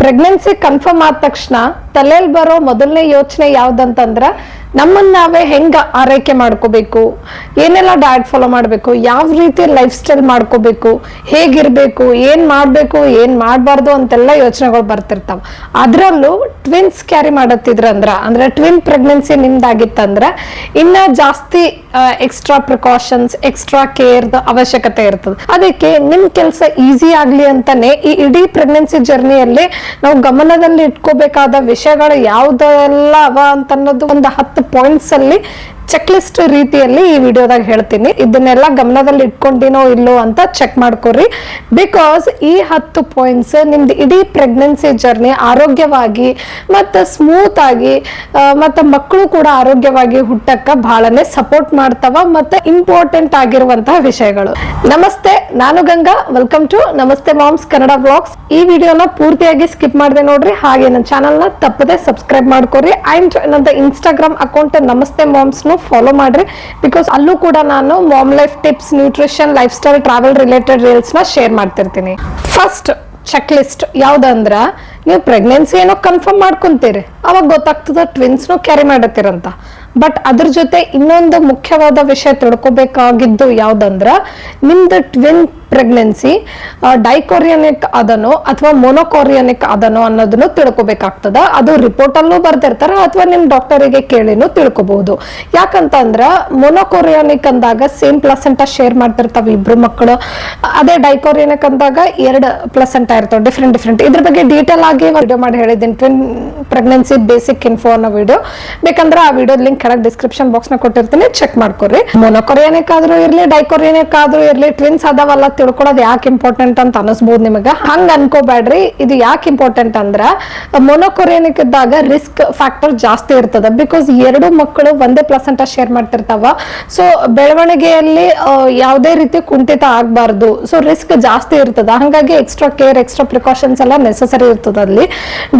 Pregnancy confirm ಆದ ತಕ್ಷಣ ತಲೆಯಲ್ಲಿ ಬರೋ ಮೊದಲನೇ ಯೋಚನೆ ಯಾವ್ದಂತಂದ್ರ ನಮ್ಮನ್ನ ನಾವೇ ಹೆಂಗ ಆರೈಕೆ ಮಾಡ್ಕೋಬೇಕು, ಏನೆಲ್ಲ ಡಯಟ್ ಫಾಲೋ ಮಾಡ್ಬೇಕು, ಯಾವ ರೀತಿ ಲೈಫ್ ಸ್ಟೈಲ್ ಮಾಡ್ಕೋಬೇಕು, ಹೇಗಿರ್ಬೇಕು, ಏನ್ ಮಾಡ್ಬೇಕು, ಏನ್ ಮಾಡ್ಬಾರ್ದು ಅಂತೆಲ್ಲ ಯೋಚನೆಗಳು ಬರ್ತಿರ್ತಾವ. ಅದ್ರಲ್ಲೂ ಟ್ವಿನ್ಸ್ ಕ್ಯಾರಿ ಮಾಡತ್ತಿದ್ರಂದ್ರ ಅಂದ್ರೆ ಟ್ವಿನ್ ಪ್ರೆಗ್ನೆನ್ಸಿ ನಿಮ್ದಾಗಿತ್ತಂದ್ರ ಇನ್ನ ಜಾಸ್ತಿ ಎಕ್ಸ್ಟ್ರಾ ಪ್ರಿಕಾಷನ್ಸ್, ಎಕ್ಸ್ಟ್ರಾ ಕೇರ್ ಅವಶ್ಯಕತೆ ಇರ್ತದೆ. ಅದಕ್ಕೆ ನಿಮ್ ಕೆಲಸ ಈಸಿ ಆಗ್ಲಿ ಅಂತಾನೆ ಈ ಇಡೀ ಪ್ರೆಗ್ನೆನ್ಸಿ ಜರ್ನಿಯಲ್ಲಿ ನಾವು ಗಮನದಲ್ಲಿ ಇಟ್ಕೋಬೇಕಾದ ವಿಷಯಗಳು ಯಾವ್ದೆಲ್ಲ ಅವ ಅಂತ ಅನ್ನೋದು ಒಂದು 10 ಪಾಯಿಂಟ್ಸ್ ಅಲ್ಲಿ ಚೆಕ್ ಲಿಸ್ಟ್ ರೀತಿಯಲ್ಲಿ ಈ ವಿಡಿಯೋದಾಗ ಹೇಳ್ತೀನಿ. ಇದನ್ನೆಲ್ಲ ಗಮನದಲ್ಲಿ ಇಟ್ಕೊಂಡಿನೋ ಇಲ್ಲೋ ಅಂತ ಚೆಕ್ ಮಾಡ್ಕೊರಿ. ಬಿಕಾಸ್ ಈ 10 ಪಾಯಿಂಟ್ಸ್ ನಿಮ್ದು ಇಡೀ ಪ್ರೆಗ್ನೆನ್ಸಿ ಜರ್ನಿ ಆರೋಗ್ಯವಾಗಿ ಮತ್ತೆ ಸ್ಮೂತ್ ಆಗಿ ಮತ್ತೆ ಮಕ್ಕಳು ಕೂಡ ಆರೋಗ್ಯವಾಗಿ ಹುಟ್ಟಕ್ಕ ಬಹಳನೇ ಸಪೋರ್ಟ್ ಮಾಡ್ತಾವ ಮತ್ತೆ ಇಂಪಾರ್ಟೆಂಟ್ ಆಗಿರುವಂತಹ ವಿಷಯಗಳು. ನಮಸ್ತೆ, ನಾನು ಗಂಗಾ. ವೆಲ್ಕಮ್ ಟು ನಮಸ್ತೆ ಮಾಮ್ಸ್ ಕನ್ನಡ ವ್ಲಾಗ್ಸ್. ಈ ವಿಡಿಯೋನ ಪೂರ್ತಿಯಾಗಿ ಸ್ಕಿಪ್ ಮಾಡದೆ ನೋಡ್ರಿ. ಹಾಗೆ ನನ್ನ ಚಾನಲ್ ನ ತಪ್ಪದೆ ಸಬ್ಸ್ಕ್ರೈಬ್ ಮಾಡ್ಕೊರಿ. ಅಂಡ್ ನನ್ನ Instagram account Namaste moms follow ಮಾಡ್ರಿ. ಬಿಕಾಸ್ ಅಲ್ಲೂ ಕೂಡ ನಾನು mom life tips, nutrition, life style, travel related reels ನ ಶೇರ್ ಮಾಡ್ತಿರ್ತೀನಿ. ಫಸ್ಟ್ ಚೆಕ್ ಲಿಸ್ಟ್ ಯಾವ್ದಂದ್ರ, ನೀವು ಪ್ರೆಗ್ನೆನ್ಸಿ ಏನೋ ಕನ್ಫರ್ಮ್ ಮಾಡ್ಕೊಂತೀರಿ, ಅವಾಗ ಗೊತ್ತಾಗ್ತದ ಟ್ವಿನ್ಸ್ನು ಕ್ಯಾರಿ ಮಾಡತ್ತೀರಂತ. ಬಟ್ ಅದ್ರ ಜೊತೆ ಇನ್ನೊಂದು ಮುಖ್ಯವಾದ ವಿಷಯ ತಿಳ್ಕೊಬೇಕಾಗಿದ್ದು ಯಾವ್ದಂದ್ರ, ನಿಮ್ದು ಟ್ವಿನ್ ಪ್ರೆಗ್ನೆನ್ಸಿ ಡೈಕೋರಿಯನಿಕ್ ಅದನೋ ಅಥವಾ ಮೊನೋಕೋರಿಯನಿಕ್ ಅದನೋ ಅನ್ನೋದನ್ನು ತಿಳ್ಕೊಬೇಕಾಗ್ತದ. ಅದು ರಿಪೋರ್ಟ್ ಅಲ್ಲೂ ಬರ್ದಿರ್ತಾರ ಅಥವಾ ನಿಮ್ ಡಾಕ್ಟರಿಗೆ ಕೇಳಿನೂ ತಿಳ್ಕೊಬಹುದು. ಯಾಕಂತಂದ್ರ ಮೊನೋಕೋರಿಯನಿಕ್ ಅಂದಾಗ ಸೇಮ್ ಪ್ಲಸೆಂಟಾ ಶೇರ್ ಮಾಡ್ತಿರ್ತಾವ ಇಬ್ರು ಮಕ್ಕಳು. ಅದೇ ಡೈಕೋರಿಯನಿಕ್ ಅಂದಾಗ 2 ಪ್ಲಸೆಂಟಾ ಇರ್ತಾವ, ಡಿಫ್ರೆಂಟ್. ಇದ್ರ ಬಗ್ಗೆ ಡೀಟೇಲ್ ಆಗಿ ವಿಡಿಯೋ ಮಾಡಿ ಹೇಳಿದ್ದೀನಿ, ಟ್ವಿನ್ ಪ್ರೆಗ್ನೆನ್ಸಿ ಬೇಸಿಕ್ ಇನ್ಫೋ ಅನ್ನೋ ವಿಡಿಯೋ. ಬೇಕಂದ್ರೆ ಆ ವಿಡಿಯೋ ಲಿಂಕ್ ಕೆಳಗೆ ಡಿಸ್ಕ್ರಿಪ್ಷನ್ ಬಾಕ್ಸ್ ನ ಕೊಟ್ಟಿರ್ತೀನಿ, ಚೆಕ್ ಮಾಡ್ಕೊರಿ. ಮೊನೋಕೋರಿಯನಿಕ್ ಆದ್ರೂ ಇರ್ಲಿ, ಡೈಕೋರಿಯನಿಕ್ ಆದ್ರೂ ಇರ್ಲಿ, ಟ್ವಿನ್ಸ್ ಅದಾವಲ್ಲ ತಿಳ್ಕೊಳ್ಳೋದು ಯಾಕೆ ಇಂಪಾರ್ಟೆಂಟ್ ಅಂತ ಅನಿಸ್ಬೋದು ನಿಮಗ. ಹಂಗ ಅನ್ಕೋಬೇಡ್ರಿ. ಇದು ಯಾಕೆ ಇಂಪಾರ್ಟೆಂಟ್ ಅಂದ್ರ, ಮೊನೋಕೊರಿಯನಿಕ್ ಇದ್ದಾಗ ರಿಸ್ಕ್ ಫ್ಯಾಕ್ಟರ್ ಜಾಸ್ತಿ ಇರ್ತದ. ಬಿಕಾಸ್ 2 ಮಕ್ಕಳು ಒಂದೇ ಪ್ಲಸೆಂಟಾ ಶೇರ್ ಮಾಡ್ತಿರ್ತಾವ. ಸೊ ಬೆಳವಣಿಗೆಯಲ್ಲಿ ಯಾವುದೇ ರೀತಿ ಕುಂಠಿತ ಆಗ್ಬಾರ್ದು. ಸೊ ರಿಸ್ಕ್ ಜಾಸ್ತಿ ಇರ್ತದ. ಹಂಗಾಗಿ ಎಕ್ಸ್ಟ್ರಾ ಕೇರ್, ಎಕ್ಸ್ಟ್ರಾ ಪ್ರಿಕಾಷನ್ಸ್ ಎಲ್ಲ ನೆಸೆಸರಿ ಇರ್ತದ. ಅಲ್ಲಿ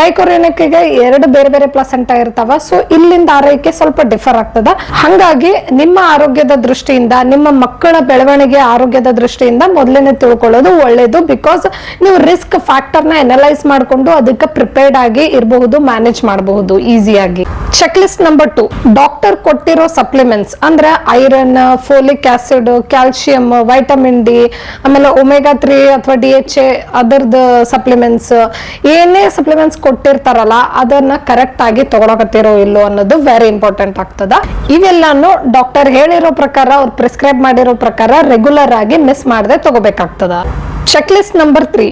ಡೈಕೋರಿಯನಿಕ್ ಗೆ 2 ಬೇರೆ ಪ್ಲಸೆಂಟಾ ಇರ್ತಾವ. ಸೊ ಇಲ್ಲಿಂದ ಆರೈಕೆ ಸ್ವಲ್ಪ ಡಿಫರ್ ಆಗ್ತದ. ಹಂಗಾಗಿ ನಿಮ್ಮ ಆರೋಗ್ಯದ ದೃಷ್ಟಿಯಿಂದ, ನಿಮ್ಮ ಮಕ್ಕಳ ಬೆಳವಣಿಗೆ ಆರೋಗ್ಯದ ದೃಷ್ಟಿಯಿಂದ ಮೊದಲನೇ ತಿಳ್ಕೊಳ್ಳೋದು ಒಳ್ಳೇದು. ಬಿಕಾಸ್ ನೀವು ರಿಸ್ಕ್ ಫ್ಯಾಕ್ಟರ್ ನ ಅನಲೈಸ್ ಮಾಡ್ಕೊಂಡು ಅದಕ್ಕೆ ಪ್ರಿಪೇರ್ಡ್ ಆಗಿ ಇರಬಹುದು, ಮ್ಯಾನೇಜ್ ಮಾಡಬಹುದು ಈಸಿಯಾಗಿ. ಚೆಕ್ ಲಿಸ್ಟ್ ನಂಬರ್ 2, ಡಾಕ್ಟರ್ ಕೊಟ್ಟಿರೋ ಸಪ್ಲಿಮೆಂಟ್ಸ್ ಅಂದ್ರೆ iron, folic acid, calcium, vitamin D, ಆಮೇಲೆ ಒಮೆಗಾ 3 ಅಥವಾ DHA ಅದರದ್ದು ಸಪ್ಲಿಮೆಂಟ್ಸ್, ಏನೇ ಸಪ್ಲಿಮೆಂಟ್ಸ್ ಕೊಟ್ಟಿರ್ತಾರಲ್ಲ ಅದನ್ನ ಕರೆಕ್ಟ್ ಆಗಿ ತಗೊಳಕತ್ತಿರೋ ಇಲ್ಲೋ ಅನ್ನೋದು ವೆರಿ ಇಂಪಾರ್ಟೆಂಟ್ ಆಗ್ತದ. ಇವೆಲ್ಲಾನು ಡಾಕ್ಟರ್ ಹೇಳಿರೋ ಪ್ರಕಾರ, ಅವ್ರು ಪ್ರಿಸ್ಕ್ರೈಬ್ ಮಾಡಿರೋ ಪ್ರಕಾರ ರೆಗ್ಯುಲರ್ ಆಗಿ ಮಿಸ್ ಮಾಡದೆ ತಗೋಬೇಕಾಗ್ತದ. ಚೆಕ್ ಲಿಸ್ಟ್ ನಂಬರ್ 3,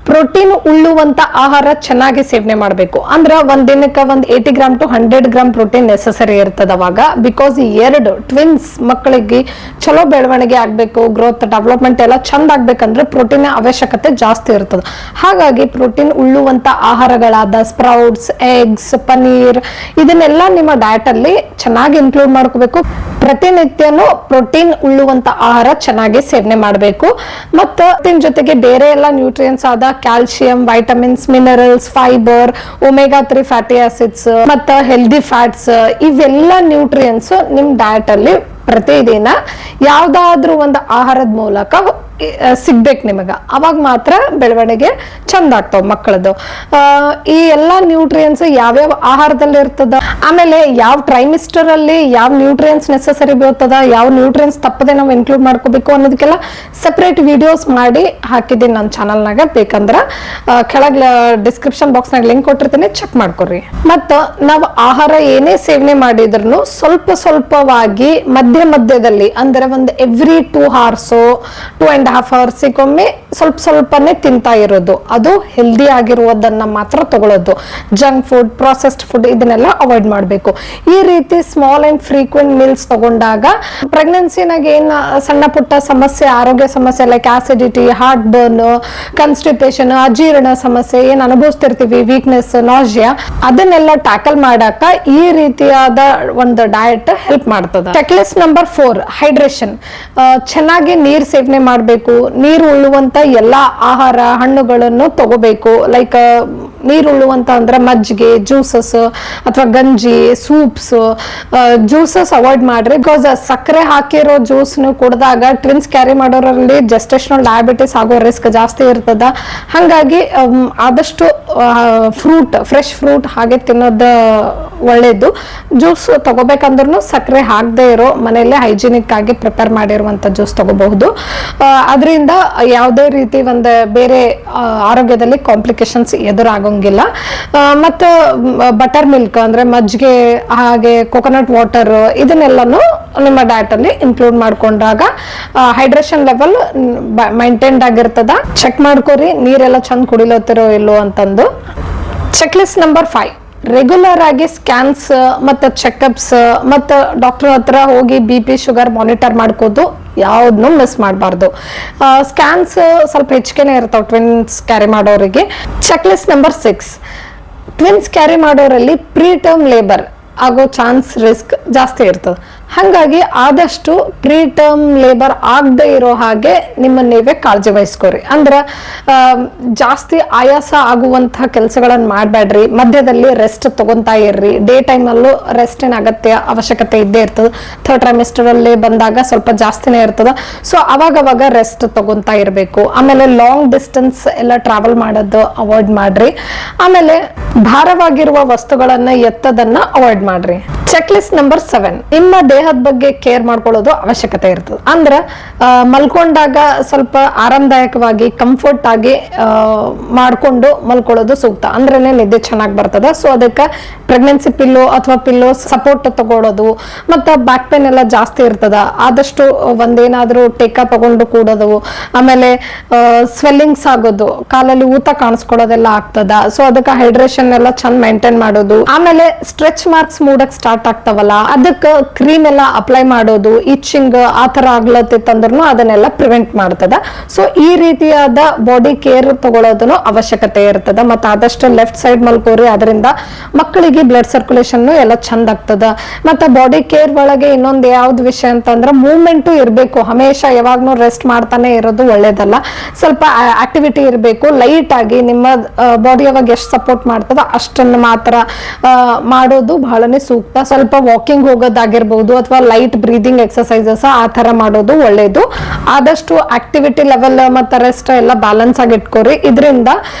ಪ್ರೋಟೀನ್ ಉಳ್ಳುವಂತ ಆಹಾರ ಚೆನ್ನಾಗಿ ಸೇವನೆ ಮಾಡಬೇಕು. ಅಂದ್ರೆ ಒಂದ್ ದಿನಕ್ಕೆ 80 gram to 100 gram protein necessary ಇರ್ತದ ಅವಾಗ. ಬಿಕಾಸ್ ಈ 2 ಟ್ವಿನ್ಸ್ ಮಕ್ಕಳಿಗೆ ಚಲೋ ಬೆಳವಣಿಗೆ ಆಗ್ಬೇಕು, ಗ್ರೋತ್ ಡೆವಲಪ್ಮೆಂಟ್ ಎಲ್ಲ ಚಂದ ಆಗ್ಬೇಕಂದ್ರೆ ಪ್ರೋಟೀನ್ ಅವಶ್ಯಕತೆ ಜಾಸ್ತಿ ಇರ್ತದ. ಹಾಗಾಗಿ ಪ್ರೋಟೀನ್ ಉಳ್ಳುವಂತ ಆಹಾರಗಳಾದ ಸ್ಪ್ರೌಟ್ಸ್, ಎಗ್ಸ್, ಪನೀರ್ ಇದನ್ನೆಲ್ಲ ನಿಮ್ಮ ಡಯಟ್ ಅಲ್ಲಿ ಚೆನ್ನಾಗಿ ಇನ್ಕ್ಲೂಡ್ ಮಾಡ್ಕೋಬೇಕು. ಪ್ರತಿನಿತ್ಯನೂ ಪ್ರೋಟೀನ್ ಉಳ್ಳುವಂತ ಆಹಾರ ಚೆನ್ನಾಗಿ ಸೇವನೆ ಮಾಡಬೇಕು. ಮತ್ತು ಇದರ ಜೊತೆಗೆ ಬೇರೆ ಎಲ್ಲ ನ್ಯೂಟ್ರಿಯೆಂಟ್ಸ್ ಆದ calcium, vitamins, minerals, fibre, omega 3 fatty acids ಮತ್ತು ಹೆಲ್ದಿ ಫ್ಯಾಟ್ಸ್ ಇವೆಲ್ಲ ನ್ಯೂಟ್ರಿಯೆಂಟ್ಸ್ ನಿಮ್ ಡಯಟ್ ಅಲ್ಲಿ ಪ್ರತಿದಿನ ಯಾವ್ದಾದ್ರೂ ಒಂದು ಆಹಾರದ ಮೂಲಕ ಸಿಗ್ಬೇಕು ನಿಮಗ. ಅವಾಗ ಮಾತ್ರ ಬೆಳವಣಿಗೆ ಚಂದ ಆಗ್ತಾವ ಮಕ್ಕಳದು. ಈ ಎಲ್ಲಾ ನ್ಯೂಟ್ರಿಯೆಂಟ್ಸ್ ಯಾವ್ಯಾವ ಆಹಾರದಲ್ಲಿ ಇರ್ತದ, ಆಮೇಲೆ ಯಾವ ಟ್ರೈಮಿಸ್ಟರ್ ಅಲ್ಲಿ ಯಾವ ನ್ಯೂಟ್ರಿಯೆಂಟ್ಸ್ ನೆಸೆಸರಿ ಬೀಳ್ತದ, ಯಾವ ನ್ಯೂಟ್ರಿಯೆಂಟ್ಸ್ ತಪ್ಪದೆ ನಾವು ಇನ್ಕ್ಲೂಡ್ ಮಾಡ್ಕೋಬೇಕು ಅನ್ನೋದಕ್ಕೆಲ್ಲ ಸೆಪರೇಟ್ ವಿಡಿಯೋಸ್ ಮಾಡಿ ಹಾಕಿದ್ದೀನಿ ನನ್ನ ಚಾನಲ್ನಾಗ. ಬೇಕಂದ್ರ ಕೆಳಗೆ ಡಿಸ್ಕ್ರಿಪ್ಷನ್ ಬಾಕ್ಸ್ ನಾಗ ಲಿಂಕ್ ಕೊಟ್ಟಿರ್ತೀನಿ, ಚೆಕ್ ಮಾಡ್ಕೊರಿ. ಮತ್ತ ನಾವು ಆಹಾರ ಏನೇ ಸೇವನೆ ಮಾಡಿದ್ರು ಸ್ವಲ್ಪವಾಗಿ ಮಧ್ಯದಲ್ಲಿ ಅಂದ್ರೆ ಒಂದು ಎವ್ರಿ 2 hours 2.5 hours ಒಮ್ಮೆ ಸ್ವಲ್ಪನೇ ತಿಂತಾ ಇರೋದು. ಅದು ಹೆಲ್ದಿ ಆಗಿರುವುದನ್ನ ಮಾತ್ರ ತಗೊಳ್ಳೋದು. ಜಂಕ್ ಫುಡ್, ಪ್ರೊಸೆಸ್ಡ್ ಫುಡ್ ಇದನ್ನೆಲ್ಲ ಅವಾಯ್ಡ್ ಮಾಡಬೇಕು. ಈ ರೀತಿ ಸ್ಮಾಲ್ ಅಂಡ್ ಫ್ರೀಕ್ವೆಂಟ್ ಮೀಲ್ಸ್ ತಗೊಂಡಾಗ ಪ್ರೆಗ್ನೆನ್ಸಿನಾಗ ಏನ್ ಸಣ್ಣ ಪುಟ್ಟ ಸಮಸ್ಯೆ, ಆರೋಗ್ಯ ಸಮಸ್ಯೆ like acidity, heart burn, constipation, ಅಜೀರ್ಣ ಸಮಸ್ಯೆ ಏನ್ ಅನುಭವಿಸ್ತಿರ್ತೀವಿ, ವೀಕ್ನೆಸ್, ನಾಜಿಯಾ, ಅದನ್ನೆಲ್ಲ ಟ್ಯಾಕಲ್ ಮಾಡಾಕ ಈ ರೀತಿಯಾದ ಒಂದು ಡಯಟ್ ಹೆಲ್ಪ್ ಮಾಡ್ತದ. Check list number 4, hydration. ಚೆನ್ನಾಗಿ ನೀರ್ ಸೇವನೆ ಮಾಡಬೇಕು. ನೀರು ಉಳ್ಳುವಂತ ಎಲ್ಲಾ ಆಹಾರ, ಹಣ್ಣುಗಳನ್ನು ತಗೋಬೇಕು. ಲೈಕ್ ನೀರುಳ್ಳುವಂತ ಅಂದ್ರೆ ಮಜ್ಜಿಗೆ, ಜ್ಯೂಸಸ್ ಅಥವಾ ಗಂಜಿ, ಸೂಪ್ಸ್, ಜ್ಯೂಸಸ್ ಅವಾಯ್ಡ್ ಮಾಡ್ರಿ. ಬಿಕಾಸ್ ಸಕ್ಕರೆ ಹಾಕಿರೋ ಜ್ಯೂಸ್ ನೀವು ಕುಡಿದಾಗ ಟ್ವಿನ್ಸ್ ಕ್ಯಾರಿ ಮಾಡೋರಲ್ಲಿ ಜೆಸ್ಟೇಷನಲ್ ಡಯಾಬಿಟಿಸ್ ಆಗೋ ರಿಸ್ಕ್ ಜಾಸ್ತಿ ಇರ್ತದ. ಹಾಗಾಗಿ ಆದಷ್ಟು ಫ್ರೆಶ್ ಫ್ರೂಟ್ ಹಾಗೆ ತಿನ್ನೋದು ಒಳ್ಳೇದು. ಜ್ಯೂಸ್ ತಗೋಬೇಕಂದ್ರೂ ಸಕ್ಕರೆ ಹಾಕದೇ ಇರೋ ಮನೆಯಲ್ಲೇ ಹೈಜಿನಿಕ್ ಆಗಿ ಪ್ರಿಪೇರ್ ಮಾಡಿರುವಂತ ಜ್ಯೂಸ್ ತಗೋಬಹುದು. ಅದರಿಂದ ಯಾವುದೇ ರೀತಿ ಒಂದು ಬೇರೆ ಆರೋಗ್ಯದಲ್ಲಿ ಕಾಂಪ್ಲಿಕೇಶನ್ಸ್ ಎದುರಾಗಂಗಿಲ್ಲ. ಮತ್ತು ಬಟರ್ ಮಿಲ್ಕ್ ಅಂದ್ರೆ ಮಜ್ಜಿಗೆ ಹಾಗೆ ಕೊಕೊನಟ್ ವಾಟರ್ ಇದನ್ನೆಲ್ಲನೂ ನಿಮ್ಮ ಡಯಟ್ ಅಲ್ಲಿ ಇನ್ಕ್ಲೂಡ್ ಮಾಡ್ಕೊಂಡಾಗ ಹೈಡ್ರೇಷನ್ ಲೆವೆಲ್ ಮೈಂಟೈನ್ಡ್ ಆಗಿರ್ತದ. ಚೆಕ್ ಮಾಡ್ಕೋರಿ ನೀರೆಲ್ಲ ಚಂದ ಕುಡಿಲತ್ತಿರೋ ಇಲ್ಲೋ ಅಂತಂದು. ಚೆಕ್ ಲಿಸ್ಟ್ ನಂಬರ್ 5, ರೆಗ್ಯುಲರ್ ಆಗಿ ಸ್ಕ್ಯಾನ್ಸ್ ಮತ್ತು ಚೆಕಪ್ಸ್ ಮತ್ತು ಡಾಕ್ಟರ್ ಹತ್ರ ಹೋಗಿ BP ಶುಗರ್ ಮಾನಿಟರ್ ಮಾಡ್ಕೋದು ಯಾವ್ದನ್ನು ಮಿಸ್ ಮಾಡಬಾರ್ದು. ಸ್ಕ್ಯಾನ್ಸ್ ಸ್ವಲ್ಪ ಹೆಚ್ಚಿಗೆನೇ ಇರ್ತಾವೆ ಟ್ವಿನ್ಸ್ ಕ್ಯಾರಿ ಮಾಡೋರಿಗೆ. Check list number 6, twins carry ಮಾಡೋರಲ್ಲಿ ಪ್ರೀ ಟರ್ಮ್ ಲೇಬರ್ ಆಗೋ ಚಾನ್ಸ್ ರಿಸ್ಕ್ ಜಾಸ್ತಿ ಇರ್ತದೆ. ಹಾಗಾಗಿ ಆದಷ್ಟು ಪ್ರೀ ಟರ್ಮ್ ಲೇಬರ್ ಆಗದೆ ಇರೋ ಹಾಗೆ ನಿಮ್ಮ ನೀವೇ ಕಾಳಜಿ ವಹಿಸ್ಕೋರಿ. ಅಂದ್ರೆ ಜಾಸ್ತಿ ಆಯಾಸ ಆಗುವಂತಹ ಕೆಲಸಗಳನ್ನು ಮಾಡಬೇಡ್ರಿ. ಮಧ್ಯದಲ್ಲಿ ರೆಸ್ಟ್ ತಗೊಂತಾ ಇರ್ರಿ. ಡೇ ಟೈಮಲ್ಲೂ ರೆಸ್ಟಿನ ಅವಶ್ಯಕತೆ ಇದ್ದೇ ಇರ್ತದೆ. ಥರ್ಡ್ ಟ್ರೈಮಿಸ್ಟರ್ ಅಲ್ಲಿ ಬಂದಾಗ ಸ್ವಲ್ಪ ಜಾಸ್ತಿನೇ ಇರ್ತದ. ಸೊ ಅವಾಗವಾಗ ರೆಸ್ಟ್ ತಗೊಂತಾ ಇರಬೇಕು. ಆಮೇಲೆ ಲಾಂಗ್ ಡಿಸ್ಟೆನ್ಸ್ ಎಲ್ಲ ಟ್ರಾವೆಲ್ ಮಾಡೋದು ಅವಾಯ್ಡ್ ಮಾಡ್ರಿ. ಆಮೇಲೆ ಭಾರವಾಗಿರುವ ವಸ್ತುಗಳನ್ನ ಎತ್ತದನ್ನ ಅವಾಯ್ಡ್ ಮಾಡ್ರಿ. ಚೆಕ್ ಲಿಸ್ಟ್ ನಂಬರ್ 7, ನಿಮ್ಮ ದೇಹದ ಬಗ್ಗೆ ಕೇರ್ ಮಾಡ್ಕೊಳ್ಳೋದು ಅವಶ್ಯಕತೆ ಇರ್ತದೆ. ಅಂದ್ರೆ ಮಲ್ಕೊಂಡಾಗ ಸ್ವಲ್ಪ ಆರಾಮದಾಯಕವಾಗಿ ಕಂಫರ್ಟ್ ಆಗಿ ಮಾಡ್ಕೊಂಡು ಮಲ್ಕೊಳ್ಳೋದು ಸೂಕ್ತ. ಅಂದ್ರೇನೆ ನಿದ್ದೆ ಚೆನ್ನಾಗಿ ಬರ್ತದೆ. ಸೊ ಅದಕ್ಕೆ ಪ್ರೆಗ್ನೆನ್ಸಿ ಪಿಲ್ಲೋ ಅಥವಾ ಪಿಲ್ಲೋ ಸಪೋರ್ಟ್ ತಗೊಳ್ಳೋದು. ಮತ್ತು ಬ್ಯಾಕ್ ಪೇನ್ ಎಲ್ಲ ಜಾಸ್ತಿ ಇರ್ತದ, ಆದಷ್ಟು ಒಂದೇನಾದ್ರೂ ಟೇಕ ತಗೊಂಡು ಕೂಡೋದು. ಆಮೇಲೆ ಸ್ವೆಲ್ಲಿಂಗ್ಸ್ ಆಗೋದು, ಕಾಲಲ್ಲಿ ಊತ ಕಾಣಿಸ್ಕೊಳ್ಳೋದೆಲ್ಲ ಆಗ್ತದ. ಸೊ ಅದಕ್ಕೆ ಹೈಡ್ರೇಷನ್ ಎಲ್ಲ ಚಂದ ಮೇಂಟೈನ್ ಮಾಡೋದು. ಆಮೇಲೆ ಸ್ಟ್ರೆಚ್ ಮಾರ್ಕ್ಸ್ ಮೂಡಕ್ ಸ್ಟಾರ್ಟ್ ಆಗ್ತಾವಲ್ಲ, ಅದಕ್ಕೆ ಕ್ರೀಮ್ ಎಲ್ಲ ಅಪ್ಲೈ ಮಾಡೋದು. ಇಚ್ಚಿಂಗ್ ಆ ತರ ಆಗ್ಲತ್ತಿತ್ತಂದ್ರೂ ಅದನ್ನೆಲ್ಲ ಪ್ರಿವೆಂಟ್ ಮಾಡ್ತದ. ಸೊ ಈ ರೀತಿಯಾದ ಬಾಡಿ ಕೇರ್ ತಗೊಳ್ಳೋದನ್ನು ಅವಶ್ಯಕತೆ ಇರ್ತದ. ಮತ್ತು ಆದಷ್ಟು ಲೆಫ್ಟ್ ಸೈಡ್ ಮಲ್ಕೋರಿ. ಅದರಿಂದ ಮಕ್ಕಳಿಗೆ ಬ್ಲಡ್ ಸರ್ಕ್ಯುಲೇಷನ್ ಎಲ್ಲ ಚಂದ ಆಗ್ತದ. ಮತ್ತು ಬಾಡಿ ಕೇರ್ ಒಳಗೆ ಇನ್ನೊಂದು ಯಾವ್ದು ವಿಷಯ ಅಂತಂದ್ರೆ ಮೂವ್ಮೆಂಟು ಇರಬೇಕು. ಹಮೇಶ ಯಾವಾಗ್ಲೂ ರೆಸ್ಟ್ ಮಾಡ್ತಾನೆ ಇರೋದು ಒಳ್ಳೇದಲ್ಲ. ಸ್ವಲ್ಪ ಆಕ್ಟಿವಿಟಿ ಇರಬೇಕು. ಲೈಟ್ ಆಗಿ ನಿಮ್ಮ ಬಾಡಿ ಯಾವಾಗ ಎಷ್ಟು ಸಪೋರ್ಟ್ ಮಾಡ್ತದ ಅಷ್ಟನ್ನು ಮಾತ್ರ ಮಾಡೋದು ಬಹಳನೇ ಸೂಕ್ತ. ಸ್ವಲ್ಪ ವಾಕಿಂಗ್ ಹೋಗೋದಾಗಿರ್ಬಹುದು ಅಥವಾ ಲೈಟ್ ಬ್ರೀದಿಂಗ್ ಎಕ್ಸರ್ಸೈಸಸ್ ಆ ತರ ಮಾಡೋದು ಒಳ್ಳೇದು. ಆದಷ್ಟು ಆಕ್ಟಿವಿಟಿ ಲೆವೆಲ್ ಮತ್ತು ರೆಸ್ಟ್ ಎಲ್ಲ ಬ್ಯಾಲೆನ್ಸ್ ಆಗಿ ಇಟ್ಕೋರಿ. ಇದರಿಂದ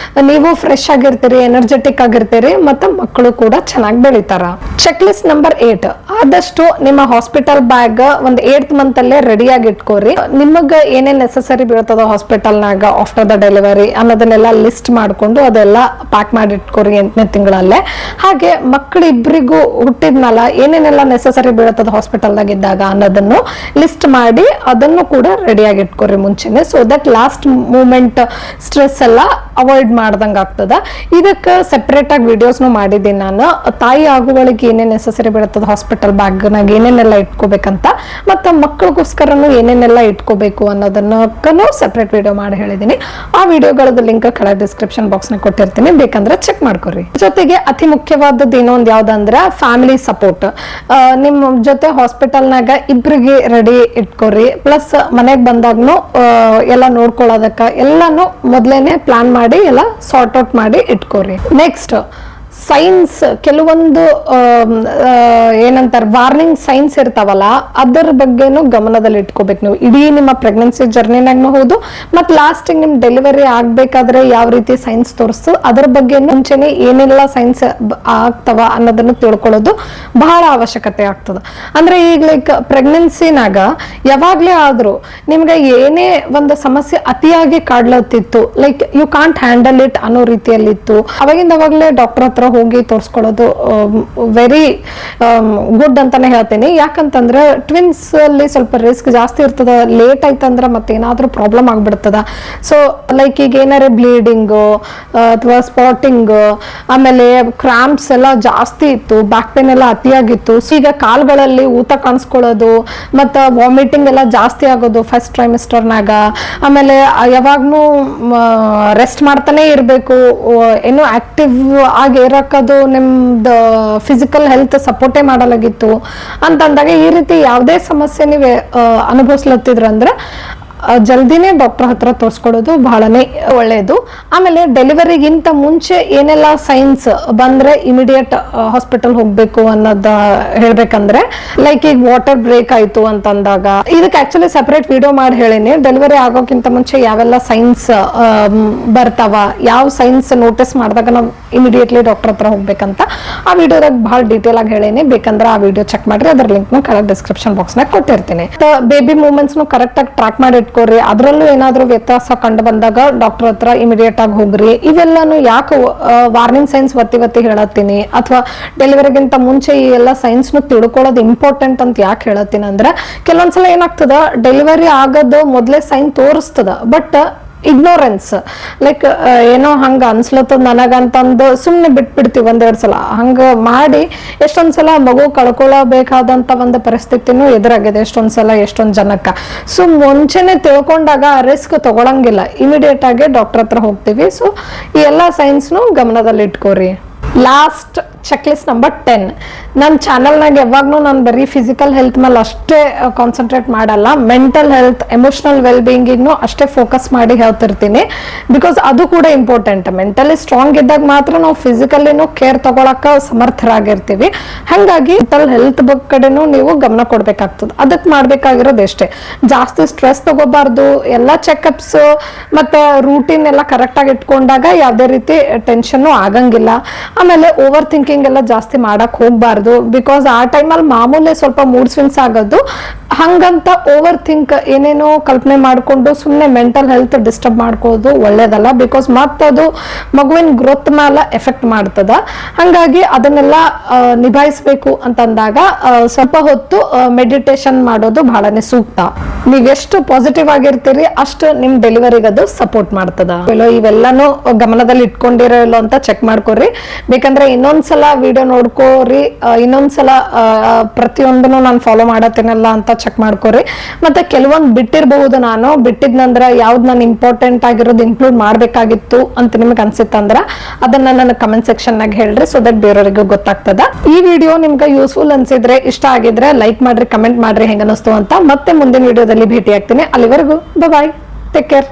ನೀವು ಫ್ರೆಶ್ ಆಗಿರ್ತೀರಿ, ಎನರ್ಜೆಟಿಕ್ ಆಗಿರ್ತೀರಿ, ಮತ್ತು ಮಕ್ಕಳು ಕೂಡ ಚೆನ್ನಾಗಿ ಬೆಳಿತಾರ. ಚೆಕ್ ಲಿಸ್ಟ್ ನಂಬರ್ 8, ಆದಷ್ಟು ನಿಮ್ಮ ಹಾಸ್ಪಿಟಲ್ ಬ್ಯಾಗ್ ಒಂದು 8th ಮಂತ್ ಅಲ್ಲೇ ರೆಡಿ ಆಗಿ ಇಟ್ಕೋರಿ. ನಿಮಗ ಏನೇನ್ ನೆಸೆಸರಿ ಬೀಳ್ತದ ಹಾಸ್ಪಿಟಲ್ನಾಗ ಆಫ್ಟರ್ ದ ಡೆಲಿವರಿ ಅನ್ನೋದನ್ನೆಲ್ಲ ಲಿಸ್ಟ್ ಮಾಡ್ಕೊಂಡು ಅದೆಲ್ಲ ಪ್ಯಾಕ್ ಮಾಡಿ ಇಟ್ಕೋರಿ 8ನೇ ತಿಂಗಳಲ್ಲೇ. ಹಾಗೆ ಮಕ್ಕಳಿಬ್ರಿಗೂ ಹುಟ್ಟಿದ್ಮೇಲೆ ಏನೇನೆಲ್ಲ ನೆಸೆಸರಿ ಬೀಳ್ತದ ಹಾಸ್ಪಿಟಲ್ದಾಗ ಇದ್ದಾಗ ಅನ್ನೋದನ್ನು ಲಿಸ್ಟ್ ಮಾಡಿ ಅದನ್ನು ಕೂಡ ರೆಡಿಯಾಗಿ ಇಟ್ಕೋರಿ ಮುಂಚೆನೆ. So that last moment stress ಎಲ್ಲ ಅವಾಯ್ಡ್ ಮಾಡ್ದಂಗೆ ಆಗ್ತದ. ಇದಕ್ಕೆ ಸೆಪರೇಟ್ ಆಗಿ ವಿಡಿಯೋಸ್ನು ಮಾಡಿದ್ದೀನಿ ನಾನು. ತಾಯಿ ಆಗುವಳಿಗೆ ಏನೇನು ನೆಸೆಸರಿ ಬೀಳ್ತದ ಹಾಸ್ಪಿಟಲ್ ಬ್ಯಾಗ್ನಾಗ ಏನೇನೆಲ್ಲ ಇಟ್ಕೋಬೇಕಂತ, ಮತ್ತು ಮಕ್ಕಳಿಗೋಸ್ಕರನು ಏನೇನೆಲ್ಲ ಇಟ್ಕೋಬೇಕು ಅನ್ನೋದನ್ನೂ ಸೆಪರೇಟ್ ವಿಡಿಯೋ ಮಾಡಿ ಹೇಳಿದ್ದೀನಿ. ಆ ವಿಡಿಯೋಗಳದ್ದು ಲಿಂಕ್ ಕೆಳಗೆ ಡಿಸ್ಕ್ರಿಪ್ಷನ್ ಬಾಕ್ಸ್ನಾಗ ಕೊಟ್ಟಿರ್ತೀನಿ, ಬೇಕಂದ್ರೆ ಚೆಕ್ ಮಾಡ್ಕೊರಿ. ಜೊತೆಗೆ ಅತಿ ಮುಖ್ಯವಾದದ್ದು ಇನ್ನೊಂದು ಯಾವ್ದಂದ್ರೆ ಫ್ಯಾಮಿಲಿ ಸಪೋರ್ಟ್. ನಿಮ್ಮ ಜೊತೆ ಹಾಸ್ಪಿಟಲ್ನಾಗ ಇಬ್ರಿಗೆ ರೆಡಿ ಇಟ್ಕೋರಿ. ಪ್ಲಸ್ ಮನೆಗೆ ಬಂದಾಗ್ನು ಎಲ್ಲ ನೋಡ್ಕೊಳ್ಳೋದಕ್ಕ ಎಲ್ಲಾನು ಮೊದ್ಲೇನೆ ಪ್ಲಾನ್ ಮಾಡಿ ಎಲ್ಲ ಸಾರ್ಟ್ ಔಟ್ ಮಾಡಿ ಇಟ್ಕೋರಿ. ನೆಕ್ಸ್ಟ್ ಸೈನ್ಸ್, ಕೆಲವೊಂದು ಏನಂತಾರೆ ವಾರ್ನಿಂಗ್ ಸೈನ್ಸ್ ಇರ್ತಾವಲ್ಲ, ಅದರ ಬಗ್ಗೆನೂ ಗಮನದಲ್ಲಿ ಇಟ್ಕೋಬೇಕು ನೀವು. ಇಡೀ ನಿಮ್ಮ ಪ್ರೆಗ್ನೆನ್ಸಿ ಜರ್ನಿನಾಗ್ನೂ ಹೌದು, ಮತ್ತು ಲಾಸ್ಟಿಗೆ ನಿಮ್ ಡೆಲಿವರಿ ಆಗ್ಬೇಕಾದ್ರೆ ಯಾವ ರೀತಿ ಸೈನ್ಸ್ ತೋರಿಸ್ತು ಅದರ ಬಗ್ಗೆ ಮುಂಚೆನೆ ಏನೆಲ್ಲ ಸೈನ್ಸ್ ಆಗ್ತವ ಅನ್ನೋದನ್ನು ತಿಳ್ಕೊಳ್ಳೋದು ಬಹಳ ಅವಶ್ಯಕತೆ ಆಗ್ತದೆ. ಅಂದ್ರೆ ಈಗ ಲೈಕ್ ಪ್ರೆಗ್ನೆನ್ಸಿನಾಗ ಯಾವಾಗ್ಲೇ ಆದ್ರೂ ನಿಮ್ಗೆ ಏನೇ ಒಂದು ಸಮಸ್ಯೆ ಅತಿಯಾಗಿ ಕಾಡ್ಲತ್ತಿತ್ತು, like you can't handle it ಅನ್ನೋ ರೀತಿಯಲ್ಲಿತ್ತು, ಅವಾಗಲೇ ಡಾಕ್ಟರ್ ಹತ್ರ ಹೋಗಿ ತೋರಿಸ್ಕೊಳ್ಳೋದು ವೆರಿ ಗುಡ್ ಅಂತಾನೆ ಹೇಳ್ತೀನಿ. ಯಾಕಂತಂದ್ರೆ ಟ್ವಿನ್ಸ್ ಅಲ್ಲಿ ಸ್ವಲ್ಪ ರಿಸ್ಕ್ ಜಾಸ್ತಿ ಇರ್ತದ. ಲೇಟ್ ಆಯ್ತಂದ್ರೆ ಮತ್ತೇನಾದ್ರೂ ಪ್ರಾಬ್ಲಮ್ ಆಗ್ಬಿಡ್ತದ. ಸೊ ಲೈಕ್ ಈಗ ಏನಾರೇ ಬ್ಲೀಡಿಂಗ್ ಅಥವಾ ಸ್ಪಾಟಿಂಗ್, ಆಮೇಲೆ ಕ್ರಾಂಪ್ಸ್ ಎಲ್ಲ ಜಾಸ್ತಿ ಇತ್ತು, ಬ್ಯಾಕ್ ಪೇನ್ ಎಲ್ಲ ಅತಿಯಾಗಿತ್ತು. ಈಗ ಕಾಲ್ಗಳಲ್ಲಿ ಊತ ಕಾಣಿಸ್ಕೊಳ್ಳೋದು ಮತ್ತು ವಾಮಿಟಿಂಗ್ ಎಲ್ಲ ಜಾಸ್ತಿ ಆಗೋದು ಫಸ್ಟ್ ಟ್ರೈಮಿಸ್ಟರ್ನಾಗ. ಆಮೇಲೆ ಯಾವಾಗ್ಲೂ ರೆಸ್ಟ್ ಮಾಡ್ತಾನೆ ಇರಬೇಕು, ಏನು ಆಕ್ಟಿವ್ ಆಗಿ ಇರಕ್ಕದು ನಿಮ್ದು ಫಿಸಿಕಲ್ ಹೆಲ್ತ್ ಸಪೋರ್ಟೇ ಮಾಡಲಾಗಿತ್ತು ಅಂತಂದಾಗ ಈ ರೀತಿ ಯಾವುದೇ ಸಮಸ್ಯೆ ನೀವು ಅನುಭವಿಸ್ಲತ್ತಿದ್ರಂದ್ರೆ ಜಲ್ದಿನೇ ಡಾಕ್ಟರ್ ಹತ್ರ ತೋರಿಸ್ಕೊಳ್ಳೋದು ಬಹಳನೇ ಒಳ್ಳೆಯದು. ಆಮೇಲೆ ಡೆಲಿವರಿಗಿಂತ ಮುಂಚೆ ಏನೆಲ್ಲ ಸೈನ್ಸ್ ಬಂದ್ರೆ ಇಮಿಡಿಯೇಟ್ ಹಾಸ್ಪಿಟಲ್ ಹೋಗ್ಬೇಕು ಅನ್ನೋದು ಹೇಳ್ಬೇಕಂದ್ರೆ, ಲೈಕ್ ಈಗ ವಾಟರ್ ಬ್ರೇಕ್ ಆಯ್ತು ಅಂತಂದಾಗ, ಇದಕ್ಕೆ ಆಕ್ಚುಲಿ ಸೆಪರೇಟ್ ವಿಡಿಯೋ ಮಾಡಿ ಹೇಳಿನಿ. ಡೆಲಿವರಿ ಆಗೋಕ್ಕಿಂತ ಮುಂಚೆ ಯಾವೆಲ್ಲ ಸೈನ್ಸ್ ಬರ್ತಾವ, ಯಾವ ಸೈನ್ಸ್ ನೋಟಿಸ್ ಮಾಡಿದಾಗ ನಾವು ಇಮಿಡಿಯೇಟ್ಲಿ ಡಾಕ್ಟರ್ ಹತ್ರ ಹೋಗ್ಬೇಕಂತ ಆ ವಿಡಿಯೋದಾಗ ಬಹಳ ಡೀಟೇಲ್ ಆಗಿ ಹೇಳೀನಿ. ಬೇಕಂದ್ರೆ ಆ ವಿಡಿಯೋ ಚೆಕ್ ಮಾಡ್ರಿ, ಅದ್ರ ಲಿಂಕ್ ಕೆಳಗೆ ಡಿಸ್ಕ್ರಿಪ್ಷನ್ ಬಾಕ್ಸ್ ನಾಗ ಕೊಟ್ಟಿರ್ತೀನಿ. ಬೇಬಿ ಮೂವ್ಮೆಂಟ್ಸ್ ಕರೆಕ್ಟ್ ಆಗಿ ಟ್ರಾಕ್ ಮಾಡಿ ಇಟ್ಕೋರಿ. ಅದ್ರಲ್ಲೂ ಏನಾದ್ರೂ ವ್ಯತ್ಯಾಸ ಕಂಡು ಬಂದಾಗ ಡಾಕ್ಟರ್ ಹತ್ರ ಇಮಿಡಿಯೇಟ್ ಆಗಿ ಹೋಗ್ರಿ. ಇವೆಲ್ಲಾನು ಯಾಕೆ ವಾರ್ನಿಂಗ್ ಸೈನ್ಸ್ ಒತ್ತಿ ಹೇಳತ್ತೀನಿ ಅಥವಾ ಡೆಲಿವರಿಗಿಂತ ಮುಂಚೆ ಈ ಎಲ್ಲ ಸೈನ್ಸ್ ನು ತಿಳ್ಕೊಳ್ಳೋದು ಇಂಪಾರ್ಟೆಂಟ್ ಅಂತ ಯಾಕೆ ಹೇಳತ್ತೀನಿ ಅಂದ್ರೆ, ಕೆಲವೊಂದ್ಸಲ ಏನಾಗ್ತದ ಡೆಲಿವರಿ ಆಗೋದು ಮೊದ್ಲೇ ಸೈನ್ ತೋರಿಸ್ತದ, ಬಟ್ ಇಗ್ನೋರೆನ್ಸ್ ಲೈಕ್ ಏನೋ ಹಂಗ ಅನ್ಸ್ಲತ್ತದ ನನಗಂತಂದು ಸುಮ್ನೆ ಬಿಟ್ಬಿಡ್ತೀವಿ ಒಂದೆರಡು ಸಲ. ಹಂಗ ಮಾಡಿ ಎಷ್ಟೊಂದ್ಸಲ ಮಗು ಕಳ್ಕೊಳ್ಳಬೇಕಾದಂತ ಒಂದು ಪರಿಸ್ಥಿತಿನೂ ಎದುರಾಗಿದೆ ಎಷ್ಟೊಂದ್ ಜನಕ್ಕ. ಸೊ ಮುಂಚೆನೆ ತಿಳ್ಕೊಂಡಾಗ ರಿಸ್ಕ್ ತಗೊಳಂಗಿಲ್ಲ, ಇಮಿಡಿಯೇಟ್ ಆಗಿ ಡಾಕ್ಟರ್ ಹತ್ರ ಹೋಗ್ತೀವಿ. ಸೊ ಈ ಎಲ್ಲಾ ಸೈನ್ಸ್ನು ಗಮನದಲ್ಲಿ ಇಟ್ಕೋರಿ. Last check list number 10. ನನ್ನ ಚಾನಲ್ನಾಗ ಯಾವಾಗ್ಲೂ ನಾನು ಬರೀ ಫಿಸಿಕಲ್ ಹೆಲ್ತ್ ಮೇಲೆ ಅಷ್ಟೇ ಕಾನ್ಸಂಟ್ರೇಟ್ ಮಾಡಲ್ಲ, ಮೆಂಟಲ್ ಹೆಲ್ತ್, ಎಮೋಷನಲ್ ವೆಲ್ ಬೀಯಿಂಗಿಗೂ ಅಷ್ಟೇ ಫೋಕಸ್ ಮಾಡಿ ಹೇಳ್ತಿರ್ತೀನಿ. ಬಿಕಾಸ್ ಅದು ಕೂಡ ಇಂಪಾರ್ಟೆಂಟ್. ಮೆಂಟಲಿ ಸ್ಟ್ರಾಂಗ್ ಇದ್ದಾಗ ಮಾತ್ರ ನಾವು ಫಿಸಿಕಲಿನೂ ಕೇರ್ ತಗೊಳಕ ಸಮರ್ಥರಾಗಿರ್ತೀವಿ. ಹಾಗಾಗಿ ಮೆಂಟಲ್ ಹೆಲ್ತ್ ಬಗ್ಗೆ ಕಡೆನೂ ನೀವು ಗಮನ ಕೊಡ್ಬೇಕಾಗ್ತದೆ. ಅದಕ್ಕೆ ಮಾಡ್ಬೇಕಾಗಿರೋದು ಎಷ್ಟೇ, ಜಾಸ್ತಿ ಸ್ಟ್ರೆಸ್ ತಗೋಬಾರ್ದು. ಎಲ್ಲ ಚೆಕಪ್ಸ್ ಮತ್ತೆ ರೂಟೀನ್ ಎಲ್ಲ ಕರೆಕ್ಟ್ ಆಗಿ ಇಟ್ಕೊಂಡಾಗ ಯಾವುದೇ ರೀತಿ ಟೆನ್ಷನ್ ಆಗಂಗಿಲ್ಲ. ಆಮೇಲೆ ಓವರ್ ಥಿಂಕಿಂಗ್ ಎಲ್ಲ ಜಾಸ್ತಿ ಮಾಡಕ್ ಹೋಗ್ಬಾರ್ದು. ಬಿಕಾಸ್ ಆ ಟೈಮಲ್ಲಿ ಮಾಮೂಲಿ ಸ್ವಲ್ಪ ಮೂಡ್ ಸ್ವಿಂಗ್ಸ್ ಆಗೋದು. ಹಂಗಂತ ಓವರ್ ಥಿಂಕ್ ಏನೇನೋ ಕಲ್ಪನೆ ಮಾಡ್ಕೊಂಡು ಸುಮ್ಮನೆ ಮೆಂಟಲ್ ಹೆಲ್ತ್ ಡಿಸ್ಟರ್ಬ್ ಮಾಡ್ಕೋದು ಒಳ್ಳೇದಲ್ಲ. ಬಿಕಾಸ್ ಮತ್ತದು ಮಗುವಿನ ಗ್ರೋತ್ ಮೇಲೆ ಎಫೆಕ್ಟ್ ಮಾಡ್ತದ. ಹಂಗಾಗಿ ಅದನ್ನೆಲ್ಲ ನಿಭಾಯಿಸ್ಬೇಕು ಅಂತಂದಾಗ ಸ್ವಲ್ಪ ಹೊತ್ತು ಮೆಡಿಟೇಷನ್ ಮಾಡೋದು ಬಹಳನೇ ಸೂಕ್ತ. ನೀವೆಷ್ಟು ಪಾಸಿಟಿವ್ ಆಗಿರ್ತೀರಿ ಅಷ್ಟು ನಿಮ್ ಡೆಲಿವರಿಗದು ಸಪೋರ್ಟ್ ಮಾಡ್ತದ. ಇವೆಲ್ಲಾನು ಗಮನದಲ್ಲಿ ಇಟ್ಕೊಂಡಿರೋ ಇಲ್ಲ ಅಂತ ಚೆಕ್ ಮಾಡ್ಕೊರಿ. ಬೇಕಂದ್ರೆ ಇನ್ನೊಂದ್ಸಲ ವಿಡಿಯೋ ನೋಡ್ಕೋರಿ, ಇನ್ನೊಂದ್ಸಲ ಪ್ರತಿಯೊಂದನ್ನು ನಾನು ಫಾಲೋ ಮಾಡತ್ತೀನಲ್ಲ ಅಂತ ಚೆಕ್ ಮಾಡ್ಕೋರಿ. ಮತ್ತೆ ಕೆಲವೊಂದು ಬಿಟ್ಟಿರಬಹುದು, ನಾನು ಬಿಟ್ಟಿದ್ನಂದ್ರ ಯಾವ್ದು ನಾನು ಇಂಪಾರ್ಟೆಂಟ್ ಆಗಿರೋದು ಇನ್ಕ್ಲೂಡ್ ಮಾಡ್ಬೇಕಾಗಿತ್ತು ಅಂತ ನಿಮ್ಗೆ ಅನ್ಸಿತ್ತಂದ್ರ ಅದನ್ನ ನನ್ನ ಕಮೆಂಟ್ ಸೆಕ್ಷನ್ ನಾಗ ಹೇಳ್ರಿ, ಸೊ ದಟ್ ಬೇರೆಯವರಿಗೂ ಗೊತ್ತಾಗ್ತದ. ಈ ವಿಡಿಯೋ ನಿಮ್ಗೆ ಯೂಸ್ಫುಲ್ ಅನ್ಸಿದ್ರೆ, ಇಷ್ಟ ಆಗಿದ್ರೆ ಲೈಕ್ ಮಾಡ್ರಿ, ಕಮೆಂಟ್ ಮಾಡ್ರಿ ಹೆಂಗ ಅನಿಸ್ತು ಅಂತ. ಮತ್ತೆ ಮುಂದಿನ ವಿಡಿಯೋದಲ್ಲಿ ಭೇಟಿ ಆಗ್ತೀನಿ. ಅಲ್ಲಿವರೆಗೂ ಬಾಯ್, ಟೇಕ್ ಕೇರ್.